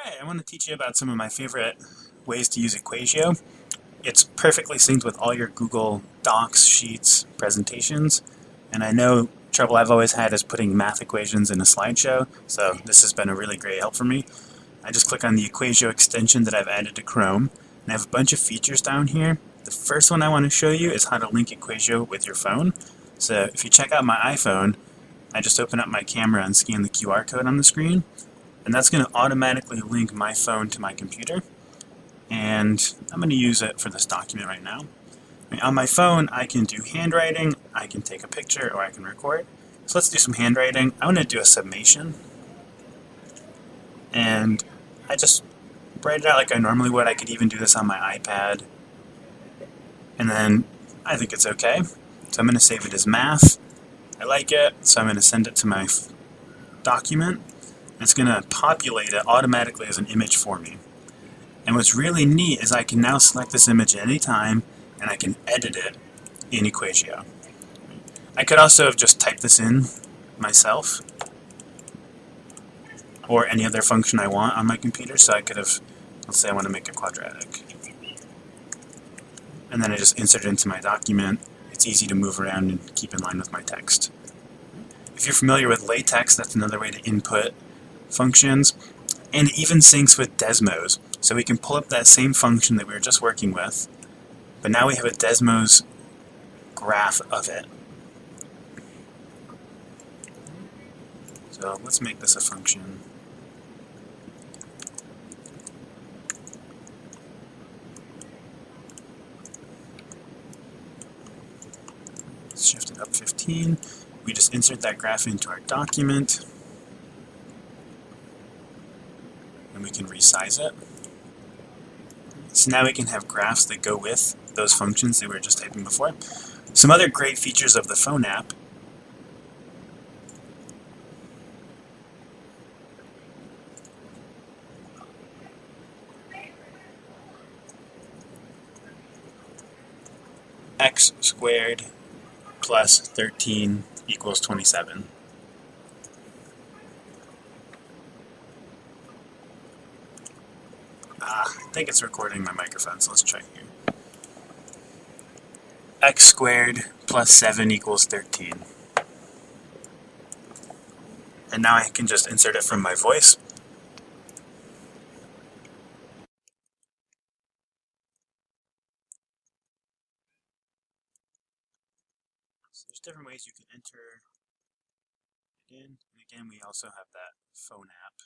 Alright, I want to teach you about some of my favorite ways to use Equatio. It's perfectly synced with all your Google Docs, Sheets, presentations, and I know trouble I've always had is putting math equations in a slideshow, so this has been a really great help for me. I just click on the Equatio extension that I've added to Chrome, and I have a bunch of features down here. The first one I want to show you is how to link Equatio with your phone. So if you check out my iPhone, I just open up my camera and scan the QR code on the screen, and that's going to automatically link my phone to my computer, and I'm going to use it for this document right now. On my phone, I can do handwriting, I can take a picture, or I can record. So let's do some handwriting. I want to do a summation, and I just write it out like I normally would. I could even do this on my iPad, and then I think it's okay. So I'm going to save it as math. I like it, so I'm going to send it to my document. It's going to populate it automatically as an image for me. And what's really neat is I can now select this image at any time, and I can edit it in Equatio. I could also have just typed this in myself, or any other function I want on my computer, so I could have, let's say I want to make a quadratic. And then I just insert it into my document. It's easy to move around and keep in line with my text. If you're familiar with LaTeX, that's another way to input functions, and it even syncs with Desmos. So we can pull up that same function that we were just working with, but now we have a Desmos graph of it. So let's make this a function. Let's shift it up 15. We just insert that graph into our document, and we can resize it. So now we can have graphs that go with those functions that we were just typing before. Some other great features of the phone app. X squared plus 13 equals 27. I think it's recording my microphone, so let's try here. X squared plus 7 equals 13. And now I can just insert it from my voice. So there's different ways you can enter it in. And again, we also have that phone app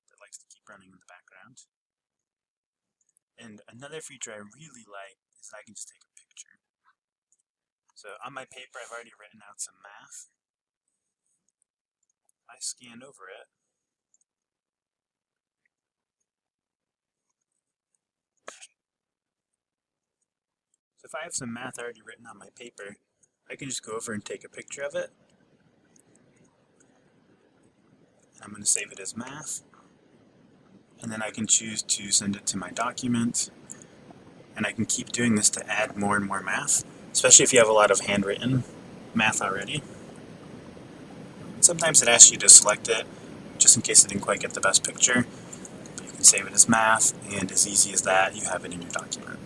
that likes to keep running in the background. And another feature I really like is that I can just take a picture. So on my paper, I've already written out some math. I scan over it. So if I have some math already written on my paper, I can just go over and take a picture of it. And I'm going to save it as math. And then I can choose to send it to my document. And I can keep doing this to add more and more math, especially if you have a lot of handwritten math already. Sometimes it asks you to select it, just in case it didn't quite get the best picture. But you can save it as math, and as easy as that, you have it in your document.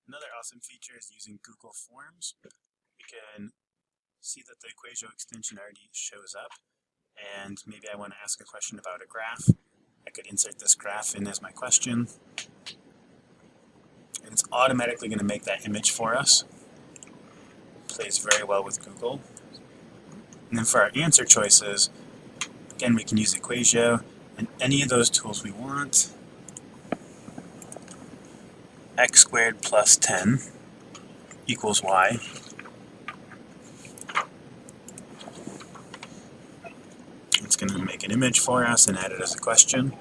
Another awesome feature is using Google Forms. We can see that the Equatio extension already shows up, and maybe I want to ask a question about a graph. I could insert this graph in as my question, and it's automatically going to make that image for us. Plays very well with Google. And then for our answer choices, again, we can use Equatio and any of those tools we want. X squared plus 10 equals y. It's going to make an image for us and add it as a question.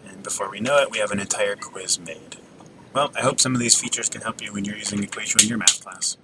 And before we know it, we have an entire quiz made. Well, I hope some of these features can help you when you're using Equatio in your math class.